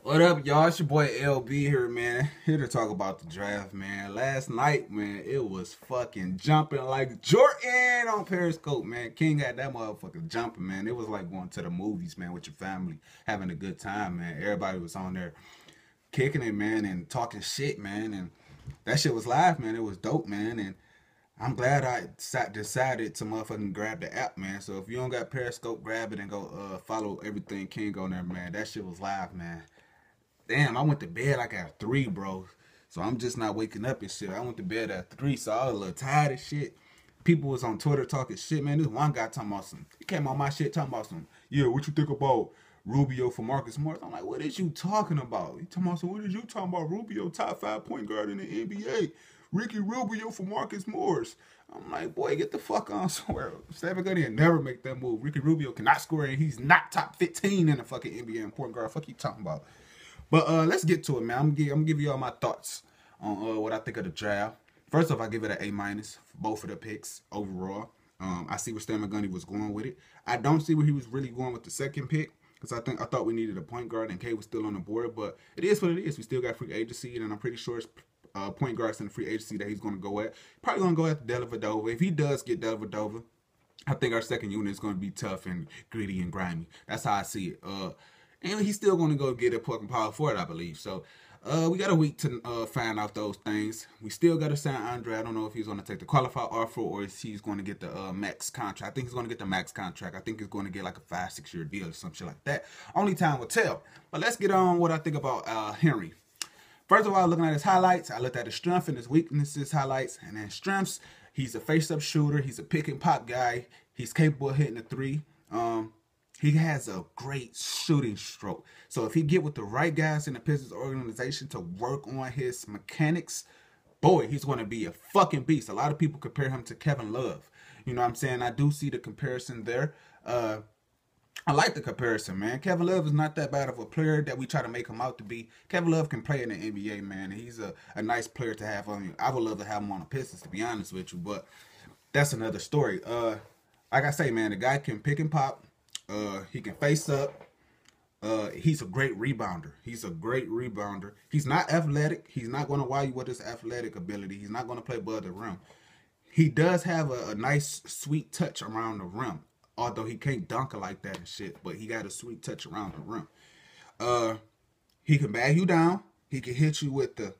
What up, y'all? It's your boy LB here, man. Here to talk about the draft, man. Last night, man, it was fucking jumping like Jordan on Periscope, man. King had that motherfucker jumping, man. It was like going to the movies, man, with your family, having a good time, man. Everybody was on there kicking it, man, and talking shit, man. And that shit was live, man. It was dope, man. And I'm glad I decided to motherfucking grab the app, man. So if you don't got Periscope, grab it and go follow everything King on there, man. That shit was live, man. Damn, I went to bed like at 3, bro. So I'm just not waking up and shit. I went to bed at 3, so I was a little tired of shit. People was on Twitter talking shit, man. This one guy talking about some, he came on my shit talking about some, yeah, what you think about Rubio for Marcus Morris? I'm like, what is you talking about? He talking about some, what is you talking about? Rubio, top 5 point guard in the NBA. Ricky Rubio for Marcus Morris. I'm like, boy, get the fuck on somewhere. Stephen Curry will never make that move. Ricky Rubio cannot score, and he's not top 15 in the fucking NBA in point guard. Fuck you talking about? But let's get to it, man. I'm gonna give you all my thoughts on what I think of the draft. First off, I give it an A- for both of the picks overall. I see where Stan Gundy was going with it. I don't see where he was really going with the second pick because I thought we needed a point guard and K was still on the board. But it is what it is. We still got free agency, and I'm pretty sure it's point guards in the free agency that he's going to go at. Probably going to go at Dellavedova. If he does get Dellavedova, I think our second unit is going to be tough and gritty and grimy. That's how I see it. And he's still going to go get a fucking power forward, I believe. So, we got a week to find out those things. We still got to sign Andre. I don't know if he's going to take the qualified offer or if he's going to get the max contract. I think he's going to get the max contract. I think he's going to get like a 5-6 year deal or some shit like that. Only time will tell. But let's get on what I think about Henry. First of all, looking at his highlights, I looked at his strengths and his weaknesses highlights. And then strengths, he's a face-up shooter. He's a pick and pop guy. He's capable of hitting the three. He has a great shooting stroke. So if he get with the right guys in the Pistons organization to work on his mechanics, boy, he's going to be a fucking beast. A lot of people compare him to Kevin Love. You know what I'm saying? I do see the comparison there. I like the comparison, man. Kevin Love is not that bad of a player that we try to make him out to be. Kevin Love can play in the NBA, man. He's a nice player to have on you. I would love to have him on the Pistons, to be honest with you, but that's another story. Like I say, man, the guy can pick and pop. He can face up. He's a great rebounder. He's not athletic. He's not going to wow you with his athletic ability. He's not going to play above the rim. He does have a nice, sweet touch around the rim. Although he can't dunk it like that and shit. But he got a sweet touch around the rim. He can bag you down. He can hit you with the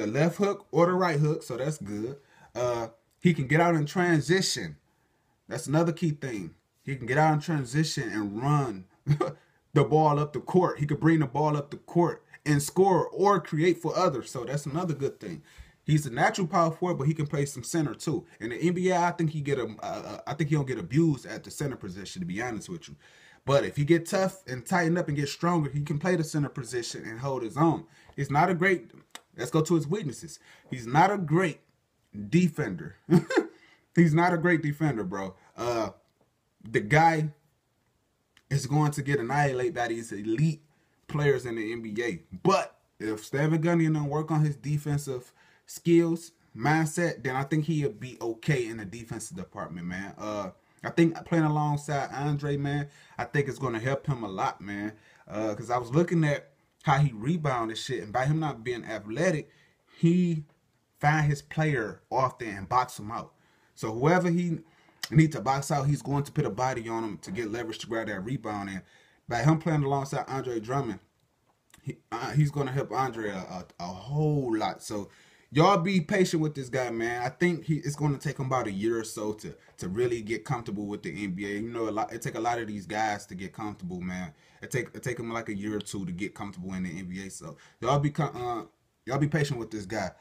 left hook or the right hook. So that's good. He can get out in transition. That's another key thing. He can get out in transition and run the ball up the court. He could bring the ball up the court and score or create for others. So that's another good thing. He's a natural power forward, but he can play some center too. In the NBA, I think he don't get abused at the center position, to be honest with you. But if he get tough and tighten up and get stronger, he can play the center position and hold his own. He's not a great. Let's go to his weaknesses. He's not a great defender. He's not a great defender, bro. The guy is going to get annihilated by these elite players in the NBA. But if Stephen Gundy don't work on his defensive skills, mindset, then I think he'll be okay in the defensive department, man. I think playing alongside Andre, man, I think it's going to help him a lot, man. Because I was looking at how he rebounded shit, and by him not being athletic, he find his player often and box him out. So whoever he need to box out, he's going to put a body on him to get leverage to grab that rebound. And by him playing alongside Andre Drummond, he's going to help Andre a whole lot. So y'all be patient with this guy, man. I think it's going to take him about a year or so to really get comfortable with the NBA. You know, it take a lot of these guys to get comfortable, man. It take him like a year or two to get comfortable in the NBA. So y'all be patient with this guy.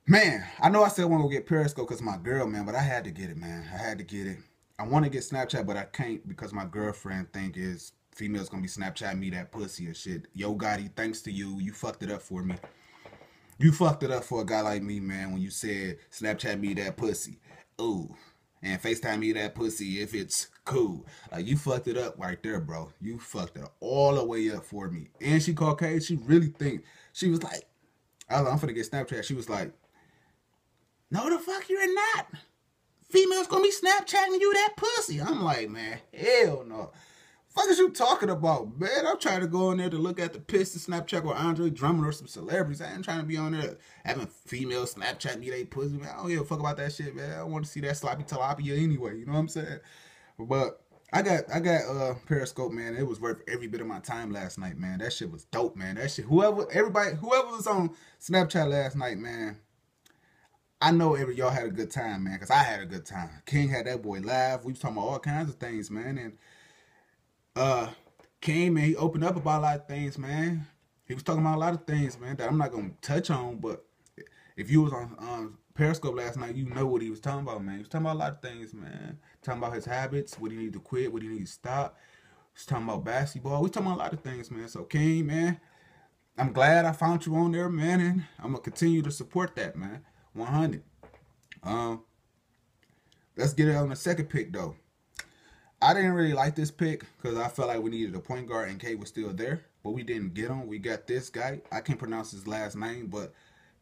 Man, I know I said I want to get Periscope because my girl, man, but I had to get it, man. I had to get it. I want to get Snapchat, but I can't because my girlfriend think is females going to be Snapchatting me that pussy and shit. Yo, Gotti, thanks to you. You fucked it up for me. You fucked it up for a guy like me, man, when you said Snapchat me that pussy. Ooh. And FaceTime me that pussy if it's cool. Like, you fucked it up right there, bro. You fucked it all the way up for me. And she called Kay. She really think. She was like, I'm finna get Snapchat. She was like, no, the fuck you're not. Females gonna be Snapchatting you that pussy. I'm like, man, hell no. fuck is you talking about, man? I'm trying to go in there to look at the Pistons Snapchat or Andre Drummond or some celebrities. I ain't trying to be on there having female Snapchat me they pussy, man. I don't give a fuck about that shit, man. I want to see that sloppy tilapia anyway. You know what I'm saying? But I got Periscope, man. It was worth every bit of my time last night, man. That shit was dope, man. That shit, whoever was on Snapchat last night, man. I know y'all had a good time, man, because I had a good time. King had that boy live. We was talking about all kinds of things, man. And King, man, he opened up about a lot of things, man. He was talking about a lot of things, man, that I'm not going to touch on. But if you was on Periscope last night, you know what he was talking about, man. He was talking about a lot of things, man. Talking about his habits, what he need to quit, what he need to stop. He was talking about basketball. We was talking about a lot of things, man. So, King, man, I'm glad I found you on there, man. And I'm going to continue to support that, man. 100. Let's get it on the second pick, though. I didn't really like this pick because I felt like we needed a point guard and K was still there. But we didn't get him. We got this guy. I can't pronounce his last name, but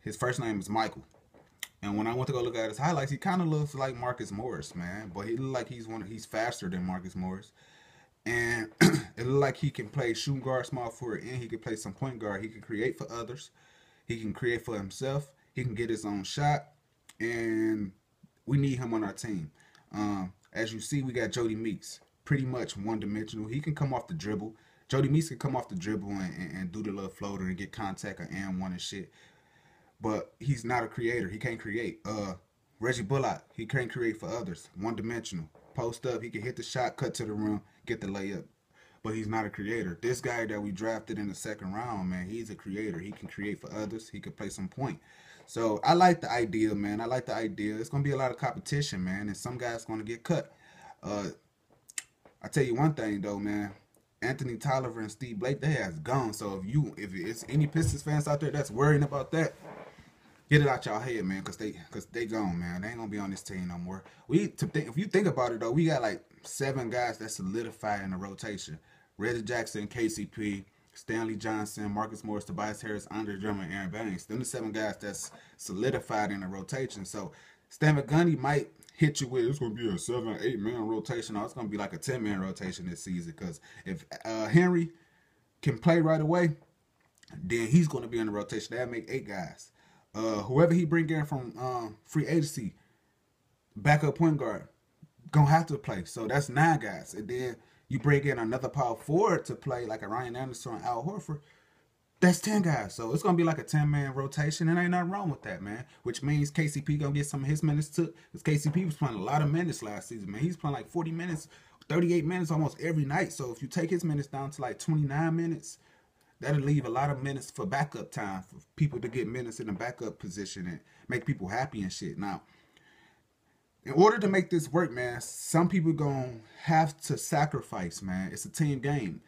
his first name is Michael. And when I went to go look at his highlights, he kind of looks like Marcus Morris, man. But he look like he's faster than Marcus Morris. And it looked like he can play shooting guard, small forward, and he can play some point guard. He can create for others. He can create for himself. He can get his own shot. And we need him on our team. As you see, we got Jody Meeks. Pretty much one-dimensional. He can come off the dribble. Jody Meeks can come off the dribble and do the little floater and get contact on and one and shit. But he's not a creator. He can't create. Reggie Bullock, he can't create for others. One-dimensional. Post up, he can hit the shot, cut to the rim, get the layup. But he's not a creator. This guy that we drafted in the second round, man, he's a creator. He can create for others. He can play some point. So I like the idea, man. I like the idea. It's going to be a lot of competition, man, and some guys going to get cut. I tell you one thing, though, man. Anthony Tolliver and Steve Blake, they has gone. So if it's any Pistons fans out there that's worrying about that, get it out y'all head, man, because they gone, man. They ain't going to be on this team no more. If you think about it, though, we got like 7 guys that solidified in the rotation. Reggie Jackson, KCP, Stanley Johnson, Marcus Morris, Tobias Harris, Andre Drummond, Aaron Banks. Them the 7 guys that's solidified in the rotation. So Stan Gundy might hit you with, it's going to be a 7 or 8 man rotation. No, it's going to be like a 10 man rotation this season. Because if Henry can play right away, then he's going to be in the rotation. That'll make 8 guys. Whoever he bring in from free agency, backup point guard, going to have to play. So that's 9 guys. And then you bring in another power forward to play like a Ryan Anderson or Al Horford, that's 10 guys. So it's going to be like a 10-man rotation, and ain't nothing wrong with that, man. Which means KCP going to get some of his minutes too. Because KCP was playing a lot of minutes last season, man. He's playing like 40 minutes, 38 minutes almost every night. So if you take his minutes down to like 29 minutes, that'll leave a lot of minutes for backup time, for people to get minutes in the backup position and make people happy and shit. Now, in order to make this work, man, some people gonna have to sacrifice, man. It's a team game.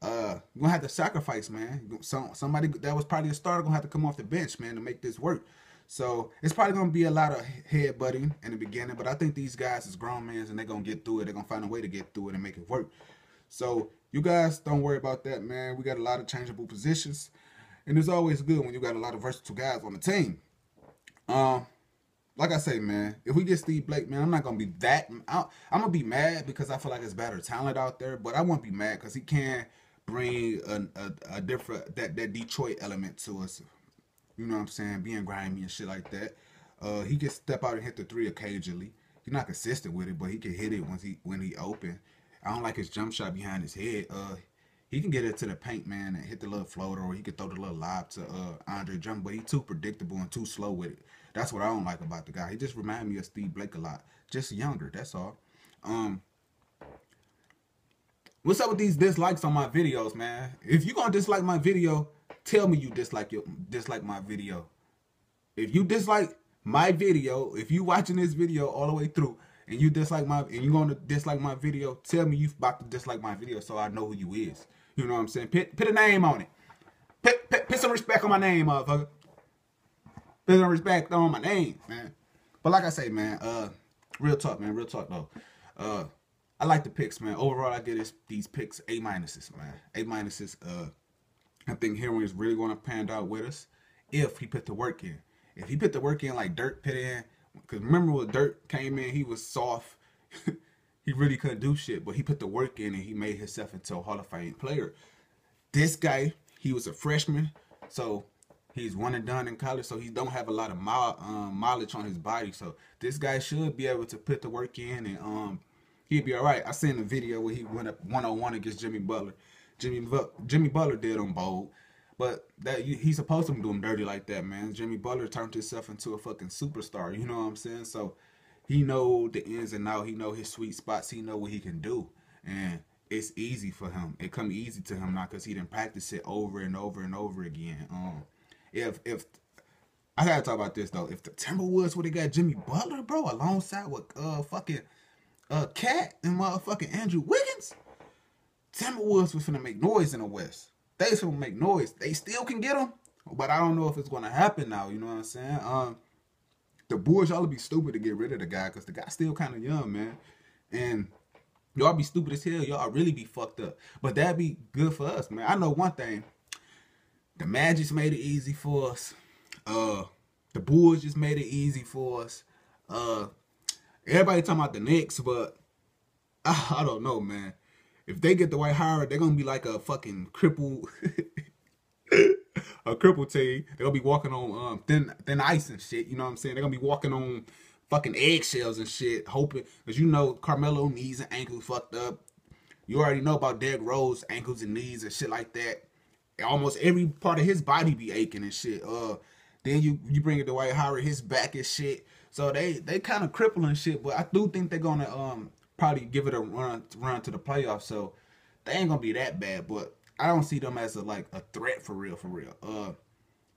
You're gonna have to sacrifice, man. Somebody that was probably a starter gonna have to come off the bench, man, to make this work. So it's probably gonna be a lot of headbutting in the beginning, but I think these guys is grown men and they're gonna get through it. They're gonna find a way to get through it and make it work. So you guys don't worry about that, man. We got a lot of changeable positions, and it's always good when you got a lot of versatile guys on the team. Like I say, man, if we get Steve Blake, man, I'm not going to be that. I'm going to be mad because I feel like there's better talent out there, but I won't be mad because he can bring a different, that Detroit element to us. You know what I'm saying? Being grimy and shit like that. He can step out and hit the 3 occasionally. He's not consistent with it, but he can hit it when he open. I don't like his jump shot behind his head. He can get it to the paint, man, and hit the little floater, or he can throw the little lob to Andre Drummond, but he's too predictable and too slow with it. That's what I don't like about the guy. He just reminds me of Steve Blake a lot. Just younger, that's all. What's up with these dislikes on my videos, man? If you're going to dislike my video, tell me you dislike my video. If you dislike my video, if you watching this video all the way through, and you're going to dislike my video, tell me you about to dislike my video so I know who you is. You know what I'm saying? Put a name on it. Put some respect on my name, motherfucker. Put some respect on my name, man. But like I say, man, real talk, man. Real talk, though. I like the picks, man. Overall, I get these picks A-, man. A-. I think Henry is really going to pan out with us if he put the work in. If he put the work in like Dirk put in, because remember when Dirk came in, he was soft. he really couldn't do shit, but he put the work in and he made himself into a Hall of Fame player. This guy, he was a freshman, so he's one and done in college, so he don't have a lot of mileage on his body. So this guy should be able to put the work in, and he'd be all right. I seen a video where he went up 1-on-1 against Jimmy Butler. Jimmy Butler did him bold, but that he's supposed to do him dirty like that, man. Jimmy Butler turned himself into a fucking superstar. You know what I'm saying? So he know the ins and outs. He know his sweet spots. He know what he can do, and it's easy for him. It come easy to him now because he didn't practice it over and over and over again. If I gotta talk about this though, if the Timberwolves would have got Jimmy Butler, bro, alongside with fucking Cat and motherfucking Andrew Wiggins, Timberwolves was finna make noise in the West. They was finna make noise. They still can get them, but I don't know if it's gonna happen now. You know what I'm saying? The Bulls, y'all would be stupid to get rid of the guy because the guy's still kind of young, man. And y'all be stupid as hell. Y'all really be fucked up. But that'd be good for us, man. I know one thing. The Magic made it easy for us. The Bulls just made it easy for us. Everybody talking about the Knicks, but I don't know, man. If they get the Dwight Howard, they're gonna be like a fucking cripple, a cripple team. They're gonna be walking on thin ice and shit. You know what I'm saying? They're gonna be walking on fucking eggshells and shit, hoping, because you know Carmelo knees and ankles fucked up. You already know about Derrick Rose ankles and knees and shit like that. Almost every part of his body be aching and shit. Then you bring it to Dwight Howard, his back is shit. So they kind of crippling shit, but I do think they're gonna probably give it a run to the playoffs. So they ain't gonna be that bad, but I don't see them as a threat for real.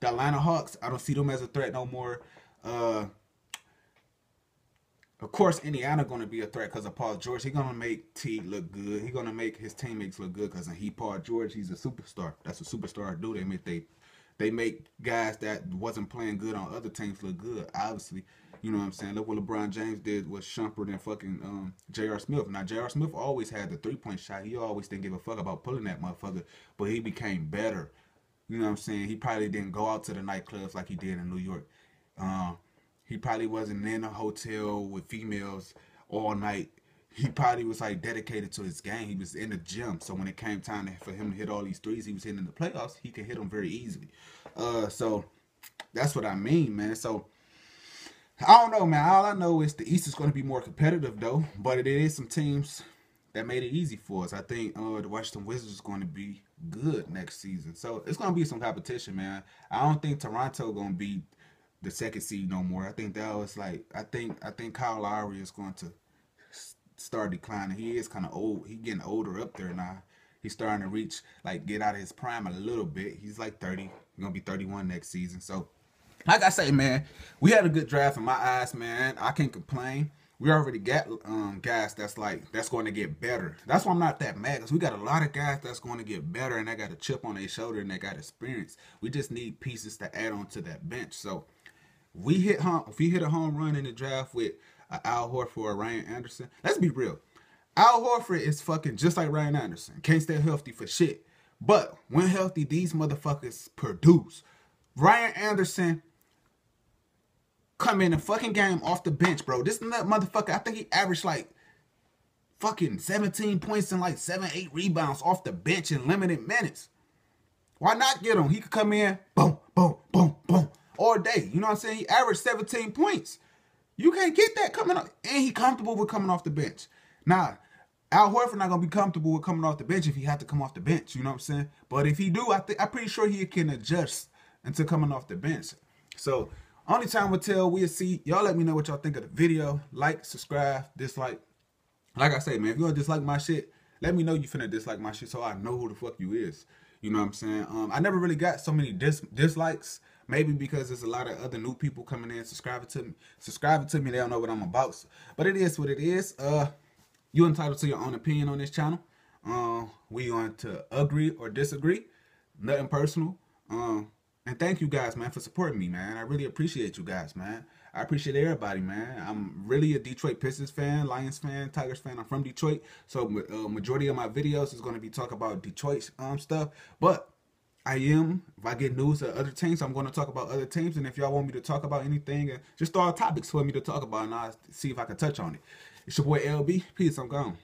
The Atlanta Hawks, I don't see them as a threat no more. Of course, Indiana going to be a threat because of Paul George. He's going to make T look good. He's going to make his teammates look good because Paul George, he's a superstar. That's a superstar do. They make guys that wasn't playing good on other teams look good, obviously. You know what I'm saying? Look what LeBron James did with Shumpert and fucking J.R. Smith. Now, J.R. Smith always had the three-point shot. He always didn't give a fuck about pulling that motherfucker, but he became better. You know what I'm saying? He probably didn't go out to the nightclubs like he did in New York. He probably wasn't in a hotel with females all night. He probably was like dedicated to his game. He was in the gym. So when it came time for him to hit all these threes he was hitting in the playoffs, he could hit them very easily. So that's what I mean, man. So I don't know, man. All I know is the East is going to be more competitive, though. But it is some teams that made it easy for us. I think the Washington Wizards is going to be good next season. So it's going to be some competition, man. I don't think Toronto going to be the second seed no more. I think that was like, I think Kyle Lowry is going to start declining. He is kind of old. He's getting older up there now. He's starting to reach, get out of his prime a little bit. He's like 30. He's going to be 31 next season. So, like I say, man, we had a good draft in my eyes, man. I can't complain. We already got guys that's going to get better. That's why I'm not that mad, because we got a lot of guys that's going to get better, and they got a chip on their shoulder, and they got experience. We just need pieces to add on to that bench. So, if we hit a home run in the draft with Al Horford or Ryan Anderson, let's be real. Al Horford is fucking just like Ryan Anderson. Can't stay healthy for shit. But when healthy, these motherfuckers produce. Ryan Anderson come in a fucking game off the bench, bro. This motherfucker, I think he averaged fucking 17 points and 7-8 rebounds off the bench in limited minutes. Why not get him? He could come in, boom, boom, boom, boom, all day. You know what I'm saying? He averaged 17 points. You can't get that coming up. And he comfortable with coming off the bench. Now, Al Horford not going to be comfortable with coming off the bench if he had to come off the bench. You know what I'm saying? But if he do, I'm pretty sure he can adjust into coming off the bench. So, only time will tell. We'll see. Y'all let me know what y'all think of the video. Like, subscribe, dislike. Like I say, man, if you want to dislike my shit, let me know you finna dislike my shit so I know who the fuck you is. You know what I'm saying? I never really got so many dislikes. Maybe because there's a lot of other new people coming in subscribing to me. They don't know what I'm about. But it is what it is. You entitled to your own opinion on this channel. We going to agree or disagree. Nothing personal. And thank you guys, man, for supporting me, man. I really appreciate you guys, man. I appreciate everybody, man. I'm really a Detroit Pistons fan, Lions fan, Tigers fan. I'm from Detroit. So majority of my videos is going to be talking about Detroit stuff. But if I get news of other teams, I'm going to talk about other teams. And if y'all want me to talk about anything, just throw out topics for me to talk about, and I'll see if I can touch on it. It's your boy LB. Peace. I'm gone.